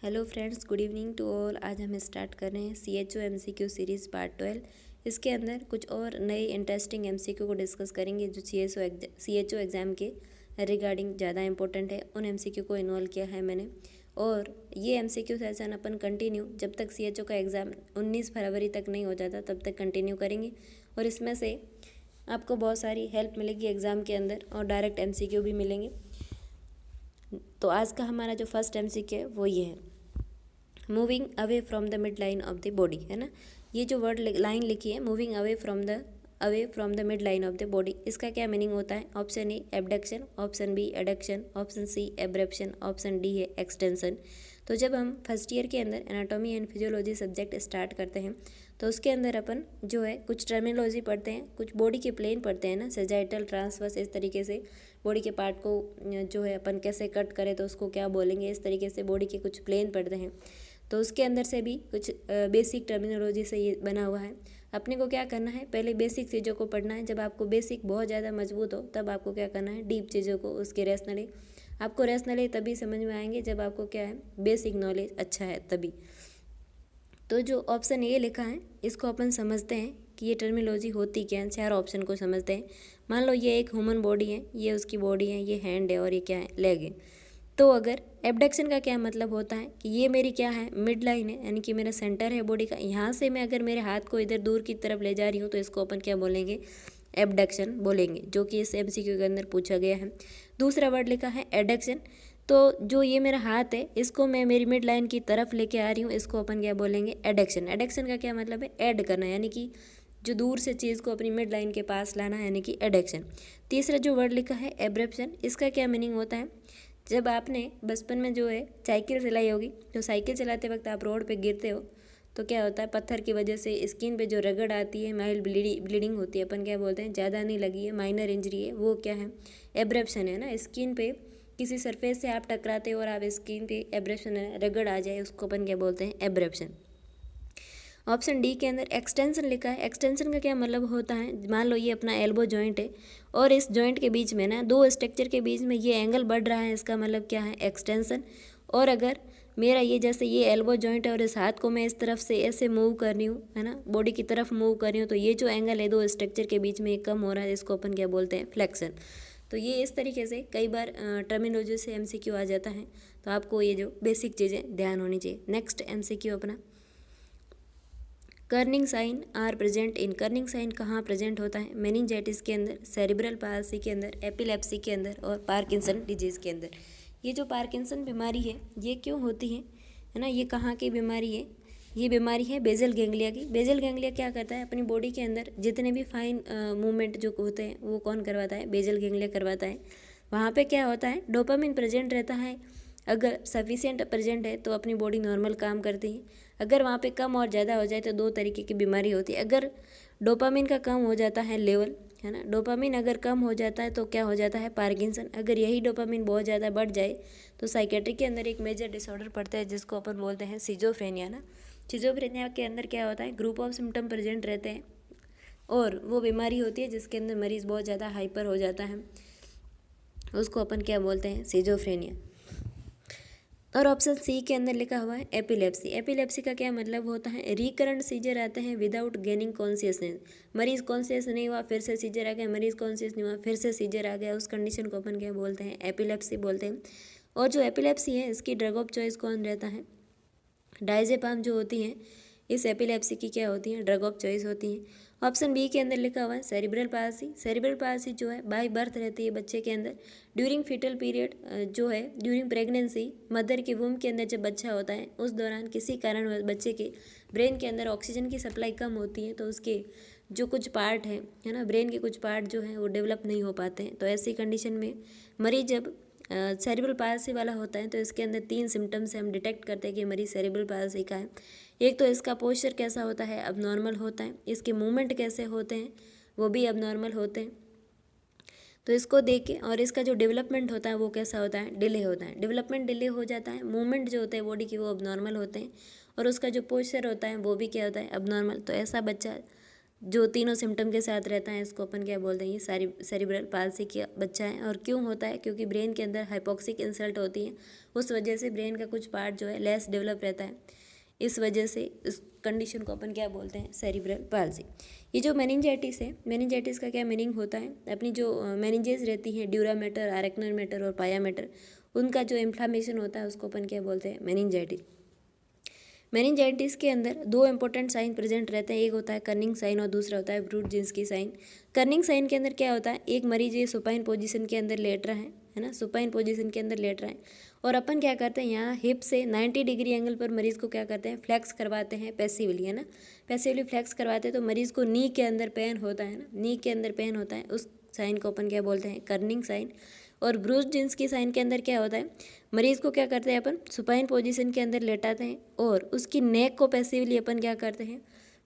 Hello friends, good evening to all. आज हम start कर रहे हैं CHO MCQ सीरीज़ पार्ट 12। इसके अंदर कुछ और नए इंटरेस्टिंग MCQ को डिस्कस करेंगे जो CHO एग्ज़ाम के रिगार्डिंग ज़्यादा इंपॉर्टेंट है। उन MCQ को इन्वॉल्व किया है मैंने, और ये MCQ सेशन अपन कंटिन्यू जब तक CHO का एग्ज़ाम 19 फरवरी तक नहीं हो जाता तब तक कंटिन्यू करेंगे। और इसमें से आपको बहुत सारी हेल्प मिलेगी एग्ज़ाम के अंदर, और डायरेक्ट MCQ भी मिलेंगे। तो आज का हमारा जो फर्स्ट MCQ है वो ये है, moving away from the mid line of the body, है ना। ये जो वर्ड लाइन लिखी है, moving away from the mid line of the body, इसका क्या मीनिंग होता है? Option A abduction, option B adduction, option C abruption, option D है एक्सटेंशन। तो जब हम फर्स्ट ईयर के अंदर anatomy and physiology subject start करते हैं तो उसके अंदर अपन जो है कुछ टर्मिनोलॉजी पढ़ते हैं, कुछ बॉडी के प्लेन पढ़ते हैं ना, सेजाइटल, ट्रांसवर्स, इस तरीके से बॉडी के पार्ट को जो है अपन कैसे कट करें तो उसको क्या बोलेंगे, इस तरीके से बॉडी के कुछ प्लेन पढ़ते हैं। तो उसके अंदर से भी कुछ बेसिक टर्मिनोलॉजी से ये बना हुआ है। अपने को क्या करना है, पहले बेसिक चीज़ों को पढ़ना है। जब आपको बेसिक बहुत ज़्यादा मजबूत हो तब आपको क्या करना है, डीप चीज़ों को, उसके रैशनली, आपको रैशनली तभी समझ में आएंगे जब आपको क्या है, बेसिक नॉलेज अच्छा है तभी। तो जो ऑप्शन ए लिखा है इसको अपन समझते हैं कि ये टर्मिनोलॉजी होती क्या है। चार ऑप्शन को समझते हैं। मान लो ये एक ह्यूमन बॉडी है, ये उसकी बॉडी है, ये हैंड है और ये क्या है, लेग है। तो अगर एबडक्शन का क्या मतलब होता है कि ये मेरी क्या है, मिड लाइन है, यानी कि मेरा सेंटर है बॉडी का। यहाँ से मैं अगर मेरे हाथ को इधर दूर की तरफ ले जा रही हूँ तो इसको अपन क्या बोलेंगे, एबडक्शन बोलेंगे, जो कि इस MCQ के अंदर पूछा गया है। दूसरा वर्ड लिखा है एडक्शन। तो जो ये मेरा हाथ है इसको मैं मेरी मिड लाइन की तरफ लेके आ रही हूँ, इसको अपन क्या बोलेंगे, एडक्शन। एडक्शन का क्या मतलब है, ऐड करना, यानी कि जो दूर से चीज़ को अपनी मिड लाइन के पास लाना, यानी कि एडक्शन। तीसरा जो वर्ड लिखा है एब्रप्शन, इसका क्या मीनिंग होता है? जब आपने बचपन में जो है साइकिल चलाई होगी, तो साइकिल चलाते वक्त आप रोड पे गिरते हो तो क्या होता है, पत्थर की वजह से स्किन पे जो रगड़ आती है, माइल्ड ब्लीडिंग होती है, अपन क्या बोलते हैं, ज़्यादा नहीं लगी है, माइनर इंजरी है, वो क्या है, एब्रप्शन है ना। स्किन पे किसी सरफेस से आप टकराते हो और आप स्किन पे एब्रप्शन है, रगड़ आ जाए, उसको अपन क्या बोलते हैं, एब्रप्शन। ऑप्शन डी के अंदर एक्सटेंशन लिखा है। एक्सटेंशन का क्या मतलब होता है, मान लो ये अपना एल्बो जॉइंट है और इस जॉइंट के बीच में ना, दो स्ट्रक्चर के बीच में ये एंगल बढ़ रहा है, इसका मतलब क्या है, एक्सटेंशन। और अगर मेरा ये, जैसे ये एल्बो जॉइंट है और इस हाथ को मैं इस तरफ से ऐसे मूव कर रही हूँ, है ना, बॉडी की तरफ मूव कर रही हूँ, तो ये जो एंगल है दो स्ट्रक्चर के बीच में कम हो रहा है, इसको अपन क्या बोलते हैं, फ्लेक्शन। तो ये इस तरीके से कई बार टर्मिनोलॉजी से MCQ आ जाता है। तो आपको ये जो बेसिक चीज़ें ध्यान होनी चाहिए। नेक्स्ट MCQ अपना, Kernig sign are present in. Kernig sign कहाँ प्रेजेंट होता है? मेनिंजाइटिस के अंदर, सेरिब्रल पाल्सी के अंदर, एपिलेप्सी के अंदर और पार्किंसन डिजीज़ के अंदर। ये जो पार्किंसन बीमारी है ये क्यों होती है ना, ये कहाँ की बीमारी है? ये बीमारी है बेजल गैंग्लिया की। बेजल गैंग्लिया क्या करता है, अपनी बॉडी के अंदर जितने भी फाइन मूवमेंट जो होते हैं वो कौन करवाता है, बेजल गैंग्लिया करवाता है। वहाँ पे क्या होता है, डोपामिन प्रेजेंट रहता है। अगर सफिशिएंट प्रेजेंट है तो अपनी बॉडी नॉर्मल काम करती है। अगर वहाँ पे कम और ज़्यादा हो जाए तो दो तरीके की बीमारी होती है। अगर डोपामिन का कम हो जाता है लेवल, है ना, डोपामिन अगर कम हो जाता है तो क्या हो जाता है, पार्किंसन। अगर यही डोपामिन बहुत ज़्यादा बढ़ जाए तो साइकेट्रिक के अंदर एक मेजर डिसऑर्डर पड़ता है जिसको अपन बोलते हैं सिजोफ्रेनिया ना। सिजोफ्रेनिया के अंदर क्या होता है, ग्रुप ऑफ सिम्टम प्रेजेंट रहते हैं और वो बीमारी होती है जिसके अंदर मरीज़ बहुत ज़्यादा हाइपर हो जाता है, उसको अपन क्या बोलते हैं, सिजोफ्रेनिया। और ऑप्शन सी के अंदर लिखा हुआ है एपिलेप्सी। एपिलेप्सी का क्या मतलब होता है, रिकरेंट सीजर आते हैं विदाउट गेनिंग कॉन्शियसनेस। मरीज कॉन्शियस नहीं हुआ, फिर से सीजर आ गया, मरीज कॉन्शियस नहीं हुआ, फिर से सीजर आ गया, उस कंडीशन को अपन क्या बोलते हैं, एपिलेप्सी बोलते हैं। और जो एपिलेप्सी है इसकी ड्रग ऑफ चॉइस कौन रहता है, डायजेपाम जो होती हैं इस एपिलेप्सी की क्या होती हैं, ड्रग ऑफ चॉइस होती हैं। ऑप्शन बी के अंदर लिखा हुआ है सेरिब्रल पाल्सी। सेरिब्रल पाल्सी जो है बाय बर्थ रहती है बच्चे के अंदर। ड्यूरिंग फीटल पीरियड जो है, ड्यूरिंग प्रेगनेंसी, मदर के वूम के अंदर जब बच्चा होता है उस दौरान किसी कारण बच्चे के ब्रेन के अंदर ऑक्सीजन की सप्लाई कम होती है, तो उसके जो कुछ पार्ट है ना, ब्रेन के कुछ पार्ट जो हैं वो डेवलप नहीं हो पाते हैं। तो ऐसी कंडीशन में मरीज जब सेरिब्रल पाल्सी वाला होता है तो इसके अंदर 3 सिम्टम्स से हम डिटेक्ट करते हैं कि मरीज सेरिब्रल पाल्सी का है। एक तो इसका पोस्चर कैसा होता है, अबनॉर्मल होता है। इसके मूवमेंट कैसे होते हैं, वो भी अबनॉर्मल होते हैं। तो इसको देख के, और इसका जो डेवलपमेंट होता है वो कैसा होता है, डिले होता है। डेवलपमेंट डिले हो जाता है, मूवमेंट जो होते हैं बॉडी की वो अबनॉर्मल होते हैं, और उसका जो पोस्चर होता है वो भी क्या होता है, अबनॉर्मल। तो ऐसा बच्चा जो तीनों सिम्टम के साथ रहता है इसको अपन क्या बोलते हैं, ये सेरिब्रल पाल्सी का बच्चा है। और क्यों होता है, क्योंकि ब्रेन के अंदर हाइपोक्सिक इंसल्ट होती है, उस वजह से ब्रेन का कुछ पार्ट जो है लेस डेवलप रहता है, इस वजह से इस कंडीशन को अपन क्या बोलते हैं, सेरिब्रल पाल्सी। ये जो मेनिंजाइटिस है, मेनिंजाइटिस का क्या मीनिंग होता है, अपनी जो मेनिंजेस रहती है, ड्यूरा मैटर, अरेक्नल मैटर और पाया मैटर, उनका जो इन्फ्लामेशन होता है उसको अपन क्या बोलते हैं, मेनिंजाइटिस। मेनिंजाइटिस के अंदर दो इंपॉर्टेंट साइन प्रेजेंट रहते हैं, एक होता है कर्निंग साइन और दूसरा होता है ब्रूड-जिंस्की साइन। कर्निंग साइन के अंदर क्या होता है, एक मरीज ये सुपाइन पोजीशन के अंदर लेट रहा है ना, सुपाइन पोजीशन के अंदर लेट रहा है, और अपन क्या करते हैं, यहाँ हिप से 90 डिग्री एंगल पर मरीज को क्या करते हैं, फ्लैक्स करवाते हैं पैसिवली, है ना, पैसिवली फ्लैक्स करवाते हैं, तो मरीज को नी के अंदर पेन होता है ना, नी के अंदर पेन होता है, उस साइन को अपन क्या बोलते हैं, कर्निंग साइन। और ब्रूड-जिंस्की साइन के अंदर क्या होता है, मरीज को क्या करते हैं अपन, सुपाइन पोजीशन के अंदर लेटाते हैं और उसकी नेक को पैसिवली अपन क्या करते हैं,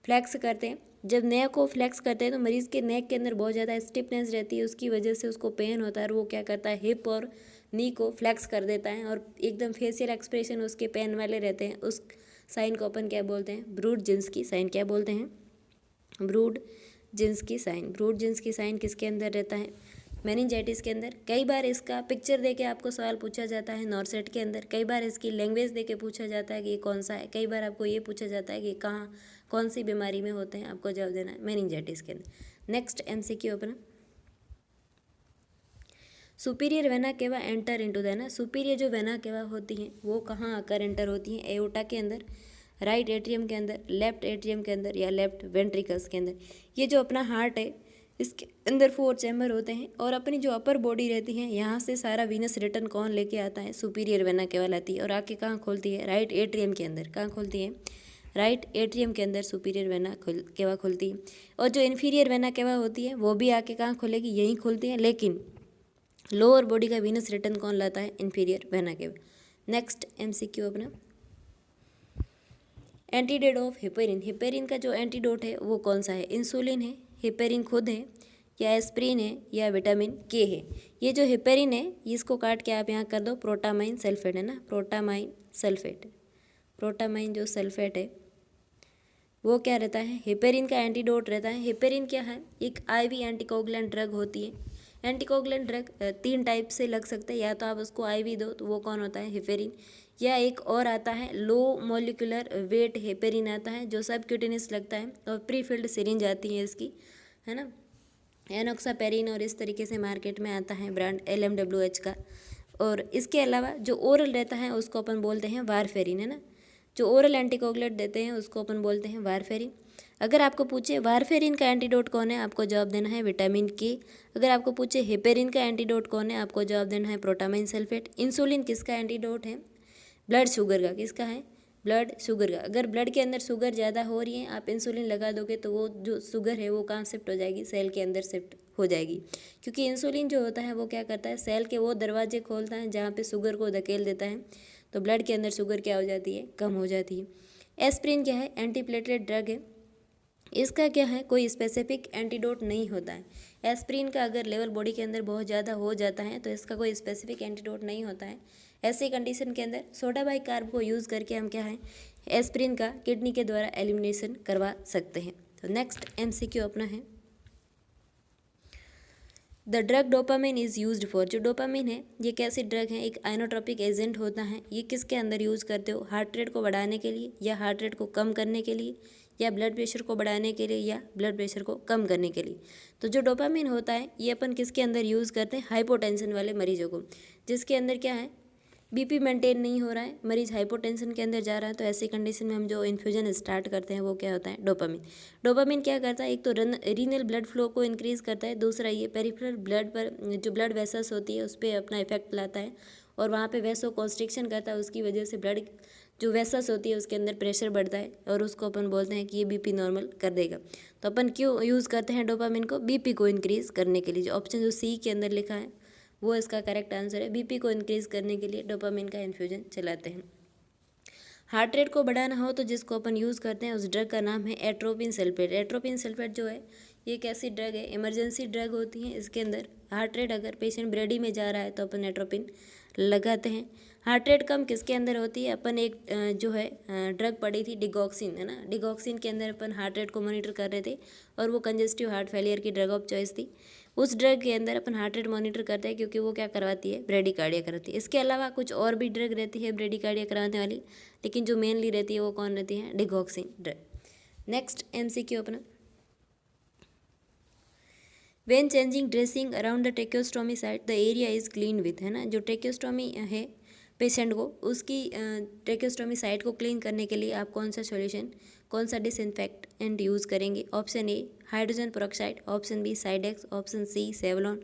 फ्लैक्स करते हैं। जब नेक को फ्लैक्स करते हैं तो मरीज के नेक के अंदर बहुत ज़्यादा स्टिफनेस रहती है, उसकी वजह से उसको पेन होता है, और वो क्या करता है, हिप और नी को फ्लैक्स कर देता है, और एकदम फेशियल एक्सप्रेशन उसके पेन वाले रहते हैं। उस साइन को अपन क्या बोलते हैं, ब्रूड-जिंस्की साइन। क्या बोलते हैं, ब्रूड-जिंस्की साइन। ब्रूड-जिंस्की साइन किसके अंदर रहता है, मेनिंजाइटिस के अंदर। कई बार इसका पिक्चर देके आपको सवाल पूछा जाता है नॉर्सेट के अंदर, कई बार इसकी लैंग्वेज देके पूछा जाता है कि ये कौन सा है, कई बार आपको ये पूछा जाता है कि कहाँ कौन सी बीमारी में होते हैं, आपको जवाब देना है मेनिंजाइटिस के अंदर। नेक्स्ट MCQ अपना, superior vena cava enter into the, ना, सुपीरियर जो वेना केवा होती हैं वो कहाँ आकर एंटर होती हैं, एओर्टा के अंदर, राइट एट्रियम के अंदर, लेफ्ट एट्रियम के अंदर, या लेफ्ट वेंट्रिकल्स के अंदर। ये जो अपना हार्ट है इसके अंदर 4 चैम्बर होते हैं, और अपनी जो अपर बॉडी रहती है यहाँ से सारा वीनस रिटर्न कौन लेके आता है, सुपीरियर वेना केवा लाती है, और आके कहाँ खोलती है, राइट एट्रियम के अंदर। कहाँ खोलती है, राइट एट्रियम के अंदर सुपीरियर वेना केवा खुलती है। और जो इन्फीरियर वेना केवा होती है वो भी आके कहाँ खुलेगी, यहीं खुलती है, लेकिन लोअर बॉडी का वीनस रिटर्न कौन लाता है, inferior vena cava. Next MCQ अपना, एंटीडोट ऑफ हेपेरिन। हेपेरिन का जो एंटीडोट है वो कौन सा है, इंसुलिन है, हेपेरिन खुद है, या एस्प्रिन है, या विटामिन के है। ये जो हेपेरिन है इसको काट के आप यहाँ कर दो प्रोटामाइन सल्फेट, है ना, प्रोटामाइन सल्फेट। प्रोटामाइन जो सल्फेट है वो क्या रहता है, हेपेरिन का एंटीडोट रहता है। हेपेरिन क्या है, एक IV एंटीकोगुलेंट ड्रग होती है। एंटीकोगुलेंट ड्रग 3 टाइप से लग सकते हैं, या तो आप उसको IV दो तो वो कौन होता है, हेपेरिन, या एक और आता है लो मॉलिक्यूलर वेट हेपेरिन आता है जो सब क्यूटेनियस लगता है, और प्री फिल्ड सिरिंज आती है इसकी, है ना, एनोक्सापेरिन, और इस तरीके से मार्केट में आता है ब्रांड LMWH का। और इसके अलावा जो ओरल रहता है उसको अपन बोलते हैं वारफेरिन, है ना, जो ओरल एंटीकोगुलेंट देते हैं उसको अपन बोलते हैं वारफेरिन। अगर आपको पूछे वारफेरिन का एंटीडोट कौन है, आपको जवाब देना है विटामिन के। अगर आपको पूछे हेपेरिन का एंटीडोट कौन है, आपको जवाब देना है प्रोटामाइन सल्फेट। इंसुलिन किसका एंटीडोट है, ब्लड शुगर का, किसका है, ब्लड शुगर का। अगर ब्लड के अंदर शुगर ज़्यादा हो रही है, आप इंसुलिन लगा दोगे तो वो जो शुगर है वो कहाँ शिफ्ट हो जाएगी, सेल के अंदर शिफ्ट हो जाएगी, क्योंकि इंसुलिन जो होता है वो क्या करता है, सेल के वो दरवाजे खोलता है जहाँ पे शुगर को धकेल देता है, तो ब्लड के अंदर शुगर क्या हो जाती है, कम हो जाती है। एस्प्रिन क्या है, एंटीप्लेटलेट ड्रग है, इसका क्या है, कोई स्पेसिफिक एंटीडोट नहीं होता है। एस्प्रिन का अगर लेवल बॉडी के अंदर बहुत ज़्यादा हो जाता है तो इसका कोई स्पेसिफिक एंटीडोट नहीं होता है। ऐसी कंडीशन के अंदर सोडा बाइकार्ब को यूज़ करके हम क्या है, एस्प्रिन का किडनी के द्वारा एलिमिनेशन करवा सकते हैं। तो नेक्स्ट MCQ अपना है, the drug dopamine is used for. जो डोपामिन है ये कैसी ड्रग है, एक आइनोट्रोपिक एजेंट होता है। ये किसके अंदर यूज़ करते हो, हार्ट रेट को बढ़ाने के लिए, या हार्ट रेट को कम करने के लिए, या ब्लड प्रेशर को बढ़ाने के लिए, या ब्लड प्रेशर को कम करने के लिए। तो जो डोपामिन होता है ये अपन किसके अंदर यूज़ करते हैं, हाइपोटेंशन वाले मरीजों को, जिसके अंदर क्या है, BP मेंटेन नहीं हो रहा है, मरीज हाइपोटेंशन के अंदर जा रहा है, तो ऐसी कंडीशन में हम जो इन्फ्यूजन स्टार्ट करते हैं वो क्या होता है, डोपामिन। डोपामिन क्या करता है, एक तो रीनल ब्लड फ्लो को इंक्रीज़ करता है, दूसरा ये पेरिफेरल ब्लड पर जो ब्लड वेसल्स होती है उस पर अपना इफेक्ट लाता है, और वहाँ पे वेसो कॉन्स्ट्रिक्शन करता है, उसकी वजह से ब्लड जो वेसल्स होती है उसके अंदर प्रेशर बढ़ता है, और उसको अपन बोलते हैं कि ये BP नॉर्मल कर देगा। तो अपन क्यों यूज़ करते हैं डोपामिन को, BP को इंक्रीज़ करने के लिए। जो ऑप्शन जो C के अंदर लिखा है वो इसका करेक्ट आंसर है, BP को इंक्रीज़ करने के लिए डोपामिन का इन्फ्यूजन चलाते हैं। हार्ट रेट को बढ़ाना हो तो जिसको अपन यूज़ करते हैं उस ड्रग का नाम है एट्रोपिन सल्फेट। एट्रोपिन सल्फेट जो है ये एक ऐसी ड्रग है, इमरजेंसी ड्रग होती है। इसके अंदर हार्ट रेट अगर पेशेंट ब्रेडी में जा रहा है तो अपन एट्रोपिन लगाते हैं। हार्ट रेट कम किसके अंदर होती है, अपन एक जो है ड्रग पड़ी थी डिगॉक्सिन, है ना, डिगॉक्सिन के अंदर अपन हार्ट रेट को मॉनिटर कर रहे थे और वो कंजेस्टिव हार्ट फेलियर की ड्रग ऑफ चॉइस थी। उस ड्रग के अंदर अपन हार्ट रेट मॉनिटर करते हैं क्योंकि वो क्या करवाती है, ब्रेडिकार्डिया करवाती है। इसके अलावा कुछ और भी ड्रग रहती है ब्रेडिकार्डिया करवाने वाली, लेकिन जो मेनली रहती है वो कौन रहती है, डिगॉक्सिन ड्रग। नेक्स्ट MCQ अपना, when changing dressing around the tracheostomy site the area is clean with, है ना, जो ट्रेक्योस्टोमी है पेशेंट को, उसकी ट्रेक्योस्टोमी साइट को क्लीन करने के लिए आप कौन सा सॉल्यूशन, कौन सा डिसइंफेक्टेंट यूज़ करेंगे। Option A hydrogen peroxide, option B Cidex, option C Savlon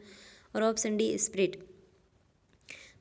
और ऑप्शन डी स्प्रिट।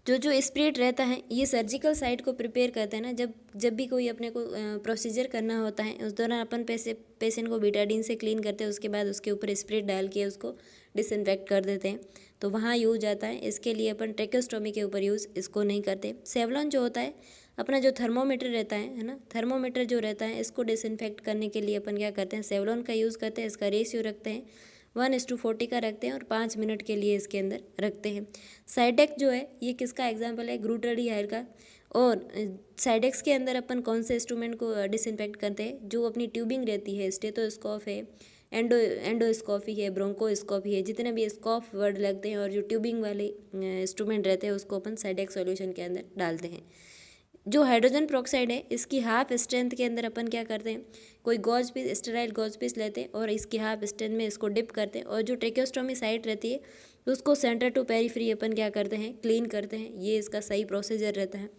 जो स्प्रिट रहता है ये सर्जिकल साइट को प्रिपेयर करते हैं ना, जब भी कोई अपने को प्रोसीजर करना होता है उस दौरान अपन पेशेंट को बीटाडीन से क्लीन करते हैं, उसके बाद उसके ऊपर स्प्रिट डाल के उसको डिसइंफेक्ट कर देते हैं, तो वहाँ यूज आता है। इसके लिए अपन ट्रेक्योस्टोमी के ऊपर यूज़ इसको नहीं करते। सेवलॉन जो होता है अपना जो थर्मोमीटर रहता है ना, थर्मोमीटर जो रहता है इसको डिसइंफेक्ट करने के लिए अपन क्या करते हैं, सेवलॉन का यूज़ करते हैं। इसका रेशियो रखते हैं 1:40 का रखते हैं और 5 मिनट के लिए इसके अंदर रखते हैं। साइडेक्स जो है ये किसका एग्जाम्पल है, ग्लूटाडिहाइड का। और साइडेक्स के अंदर अपन कौन से इंस्ट्रूमेंट को डिसइंफेक्ट करते हैं, जो अपनी ट्यूबिंग रहती है, स्टेथोस्कोप है, एंडोस्कोपी है, ब्रोंकोस्कोपी है, जितने भी स्कोप वर्ड लगते हैं और जो ट्यूबिंग वाले इंस्ट्रूमेंट रहते हैं उसको अपन साइडेक्स सॉल्यूशन के अंदर डालते हैं। जो हाइड्रोजन पेरोक्साइड है इसकी हाफ स्ट्रेंथ के अंदर अपन क्या करते हैं, कोई gauze piece, sterile gauze piece लेते हैं और इसकी हाफ स्ट्रेंथ में इसको डिप करते हैं, और जो ट्रेक्योस्टोमी साइट रहती है उसको सेंटर टू पेरिफेरी अपन क्या करते हैं, क्लीन करते हैं। ये इसका सही प्रोसीजर रहता है।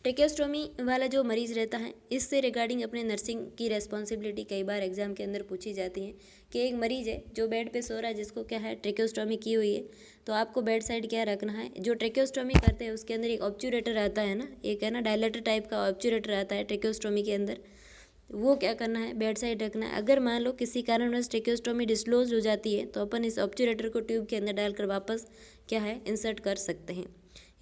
ट्रेक्योस्टोमी वाला जो मरीज़ रहता है इससे रिगार्डिंग अपने नर्सिंग की रेस्पॉन्सिबिलिटी कई बार एग्जाम के अंदर पूछी जाती है कि एक मरीज़ है जो बेड पे सो रहा है जिसको क्या है, ट्रेक्योस्टोमी की हुई है, तो आपको बेड साइड क्या रखना है। जो ट्रेक्योस्टोमी करते हैं उसके अंदर एक ऑब्चुरेटर आता है ना, एक है ना डायलेटर टाइप का ऑब्चुरेटर आता है ट्रेक्योस्टोमी के अंदर, वो क्या करना है, बेड साइड रखना है। अगर मान लो किसी कारणवश ट्रेक्योस्टोमी डिस्क्लोज हो जाती है तो अपन इस ऑब्चुरेटर को ट्यूब के अंदर डालकर वापस क्या है, इंसर्ट कर सकते हैं।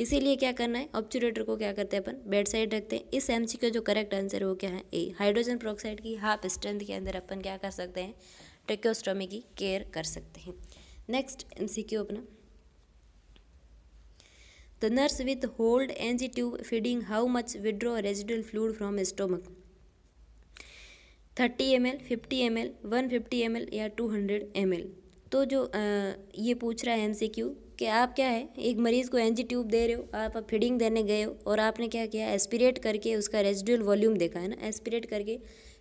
इसीलिए क्या करना है, ऑब्चुरेटर को क्या करते हैं अपन, बेड साइड रखते हैं। इस MCQ का जो करेक्ट आंसर है वो क्या है, ए, हाइड्रोजन पेरोक्साइड की हाफ स्ट्रेंथ के अंदर अपन क्या कर सकते हैं, ट्रेक्योस्टोमी की केयर कर सकते हैं। नेक्स्ट MCQ अपना, the nurse with hold NG tube feeding how much withdraw residual fluid from stomach, 30 ml, 50 ml, 150 ml या 200 ml। तो जो ये पूछ रहा है MCQ कि आप क्या है, एक मरीज़ को NG ट्यूब दे रहे हो, आप फीडिंग देने गए हो और आपने क्या किया, एस्पिरेट करके उसका रेजिडुअल वॉल्यूम देखा, है ना, एस्पिरेट करके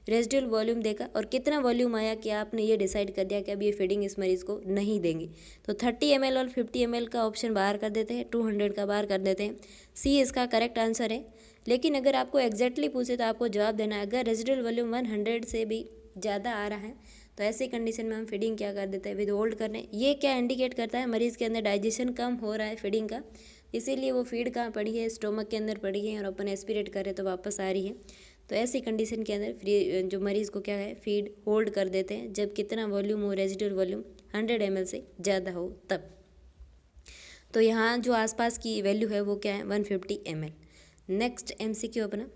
रेजिडुअल वॉल्यूम देखा और कितना वॉल्यूम आया कि आपने ये डिसाइड कर दिया कि अब ये फीडिंग इस मरीज़ को नहीं देंगे। तो 30 ml और 50 ml का ऑप्शन बाहर कर देते हैं, 200 का बाहर कर देते हैं। सी इसका करेक्ट आंसर है। लेकिन अगर आपको एग्जैक्टली पूछे तो आपको जवाब देना है, अगर रेजिडुअल वॉल्यूम 100 से भी ज़्यादा आ रहा है तो ऐसी कंडीशन में हम फीडिंग क्या कर देते हैं, विद होल्ड करने। ये क्या इंडिकेट करता है, मरीज़ के अंदर डाइजेशन कम हो रहा है फीडिंग का, इसीलिए वो फीड कहाँ पड़ी है, स्टोमक के अंदर पड़ी है और अपन एस्पिरेट करें तो वापस आ रही है। तो ऐसी कंडीशन के अंदर जो मरीज़ को क्या है, फीड होल्ड कर देते हैं जब कितना वॉल्यूम हो, रेजिडुअल वॉल्यूम 100 ml से ज़्यादा हो तब। तो यहाँ जो आसपास की वैल्यू है वो क्या है, 150 ml। नेक्स्ट MCQ अपना,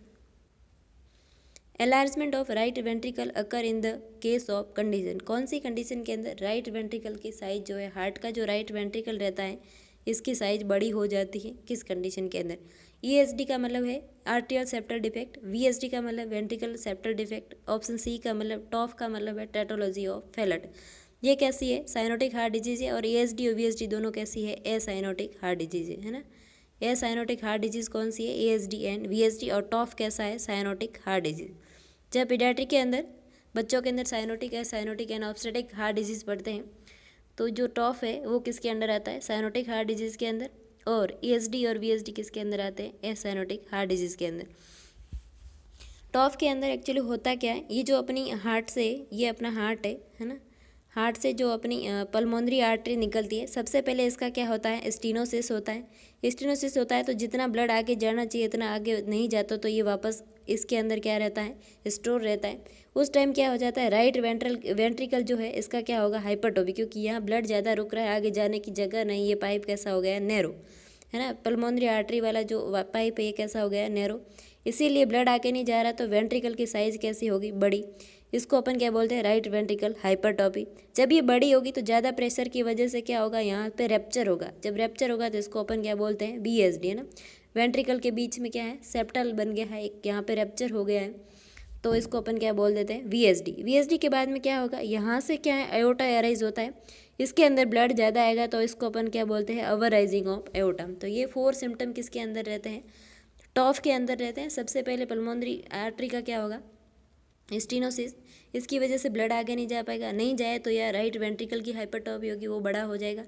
enlargement of right ventricle occur in the case of condition, कौन सी कंडीशन के अंदर राइट वेंट्रिकल की साइज जो है, हार्ट का जो राइट वेंट्रिकल रहता है इसकी साइज बड़ी हो जाती है, किस कंडीशन के अंदर। ESD का मतलब है आर्टियल सेप्टल डिफेक्ट, VSD का मतलब ventricle septal defect, option C का मतलब टॉफ का मतलब है टेटोलॉजी ऑफ फेलट। ये कैसी है, साइनोटिक हार्ट डिजीज है, और ESD और VSD दोनों कैसी है, एसाइनोटिक हार्ट डिजीज है ना। एसाइनोटिक हार्ट डिजीज कौन सी है, ESD एंड VSD, और टॉफ कैसा है, साइनोटिक हार्ट डिजीज। जब पीडियाट्रिक के अंदर बच्चों के अंदर cyanotic and obstetric heart disease पढ़ते हैं तो जो टॉफ है वो किसके अंडर आता है, साइनोटिक हार्ट डिजीज़ के अंदर, और ESD और VSD किसके अंदर आते हैं, एसाइनोटिक हार्ट डिजीज़ के अंदर। टॉफ के अंदर एक्चुअली होता क्या है, ये जो अपनी हार्ट से, ये अपना हार्ट है ना, हार्ट से जो अपनी पल्मोनरी आर्टरी निकलती है, सबसे पहले इसका क्या होता है, स्टीनोसिस होता है। स्टीनोसिस होता है तो जितना ब्लड आगे जाना चाहिए इतना आगे नहीं जाता, तो ये वापस इसके अंदर क्या रहता है, स्टोर रहता है। उस टाइम क्या हो जाता है, राइट वेंट्रिकल जो है इसका क्या होगा, हाइपरटोपी, क्योंकि यहाँ ब्लड ज़्यादा रुक रहा है, आगे जाने की जगह नहीं, ये पाइप कैसा हो गया, नैरो, है ना, पल्मोनरी आर्टरी वाला जो पाइप है ये कैसा हो गया, नैरो, इसीलिए ब्लड आगे नहीं जा रहा, तो वेंट्रिकल की साइज़ कैसी होगी, बड़ी। इसको अपन क्या बोलते हैं, राइट वेंट्रिकल हाइपरट्रॉफी। जब ये बड़ी होगी तो ज़्यादा प्रेशर की वजह से क्या होगा, यहाँ पे रैप्चर होगा। जब रैप्चर होगा तो इसको अपन क्या बोलते हैं, VSD, है ना। वेंट्रिकल के बीच में क्या है, सेप्टल बन गया है एक, यहाँ पे रैप्चर हो गया है, तो इसको अपन क्या बोल देते हैं, VSD। VSD के बाद में क्या होगा, यहाँ से क्या है, एओर्टा एराइज होता है, इसके अंदर ब्लड ज़्यादा आएगा तो इसको अपन क्या बोलते हैं, ओवर राइजिंग ऑफ एओर्टा। तो ये 4 सिम्टम किसके अंदर रहते हैं, टॉफ के अंदर रहते हैं। सबसे पहले पल्मोनरी आर्टरी का क्या होगा, स्टीनोसिस, इसकी वजह से ब्लड आगे नहीं जा पाएगा, नहीं जाए तो या राइट वेंट्रिकल की हाइपरट्रॉफी होगी, वो बड़ा हो जाएगा।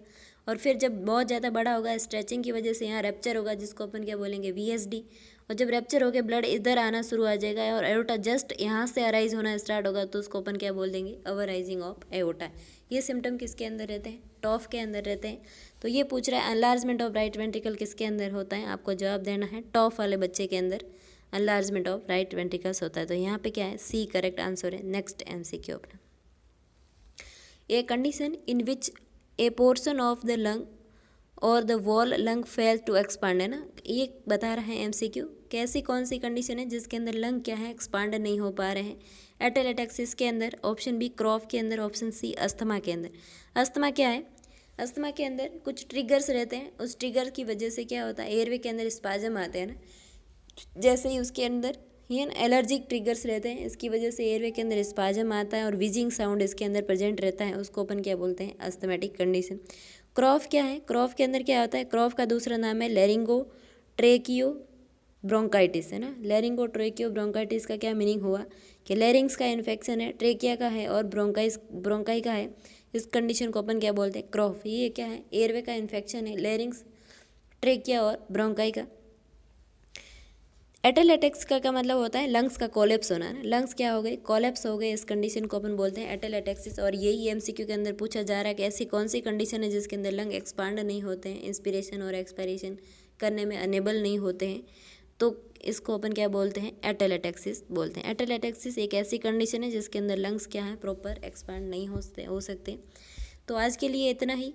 और फिर जब बहुत ज़्यादा बड़ा होगा, स्ट्रेचिंग की वजह से यहाँ रैप्चर होगा, जिसको अपन क्या बोलेंगे, VSD। और जब रैप्चर होकर ब्लड इधर आना शुरू आ जाएगा और एओर्टा जस्ट यहाँ से अराइज होना स्टार्ट होगा, तो उसको अपन क्या बोल देंगे, ओवर राइजिंग ऑफ एओर्टा। ये सिम्टम किसके अंदर रहते हैं, टॉफ के अंदर रहते हैं। तो ये पूछ रहा है एनलार्जमेंट ऑफ राइट वेंट्रिकल किसके अंदर होता है, आपको जवाब देना है टॉफ वाले बच्चे के अंदर एनलार्जमेंट ऑफ राइट वेंट्रिकल्स होता है। तो यहाँ पे क्या है, C करेक्ट आंसर है। नेक्स्ट MCQ अपना, a condition in which a portion of the lung or the wall lung fail to expand, है ना। ये बता रहा है MCQ, कैसी कौन सी कंडीशन है जिसके अंदर लंग क्या है, एक्सपांड नहीं हो पा रहे हैं। एटेलेटेक्सिस के अंदर, ऑप्शन B क्रॉफ के अंदर, ऑप्शन C अस्थमा के अंदर। अस्थमा क्या है, अस्थमा के अंदर कुछ ट्रिगर्स रहते हैं, उस ट्रिगर की वजह से क्या होता है, एयरवे के अंदर स्पाजम आते हैं ना। जैसे ही उसके अंदर ये एलर्जिक ट्रिगर्स रहते हैं, इसकी वजह से एयरवे के अंदर स्पाजम आता है और विजिंग साउंड इसके अंदर प्रेजेंट रहता है, उसको अपन क्या बोलते हैं, अस्थमेटिक कंडीशन। क्रॉफ क्या है, क्रॉफ के अंदर क्या होता है, क्रॉफ का दूसरा नाम है लेरिंगो ट्रेकियो ब्रोंकाइटिस, है ना। लेरिंगो ट्रेकियो ब्रोंकाइटिस का क्या मीनिंग हुआ कि लेरिंग्स का इन्फेक्शन है, ट्रेकिया का है और ब्रोंकाई का है। इस कंडीशन को अपन क्या बोलते हैं, क्रॉफ। ये क्या है, एयरवे का इन्फेक्शन है, लेरिंग्स, ट्रेकिया और ब्रोंकाई का। एटेलेटेक्स का मतलब होता है लंग्स का कोलेप्स होना, है। लंग्स क्या हो गए, कोलेप्स हो गए, इस कंडीशन को अपन बोलते हैं एटेलेटेक्सिस। और यही MCQ के अंदर पूछा जा रहा है कि ऐसी कौन सी कंडीशन है जिसके अंदर लंग एक्सपांड नहीं होते हैं, इंस्पिरेशन और एक्सपायरेशन करने में अनेबल नहीं होते हैं, तो इसको अपन क्या बोलते हैं, एटेलेटेक्सिस बोलते हैं। एटेलेटेक्सिस एक ऐसी कंडीशन है जिसके अंदर लंग्स क्या है, प्रॉपर एक्सपांड नहीं हो सकते। तो आज के लिए इतना ही।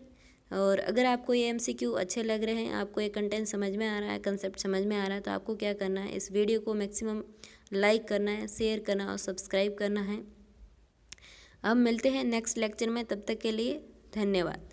और अगर आपको ये MCQ अच्छे लग रहे हैं, आपको ये कंटेंट समझ में आ रहा है, कंसेप्ट समझ में आ रहा है, तो आपको क्या करना है, इस वीडियो को मैक्सिमम लाइक करना है, शेयर करना और सब्सक्राइब करना है। अब मिलते हैं नेक्स्ट लेक्चर में, तब तक के लिए धन्यवाद।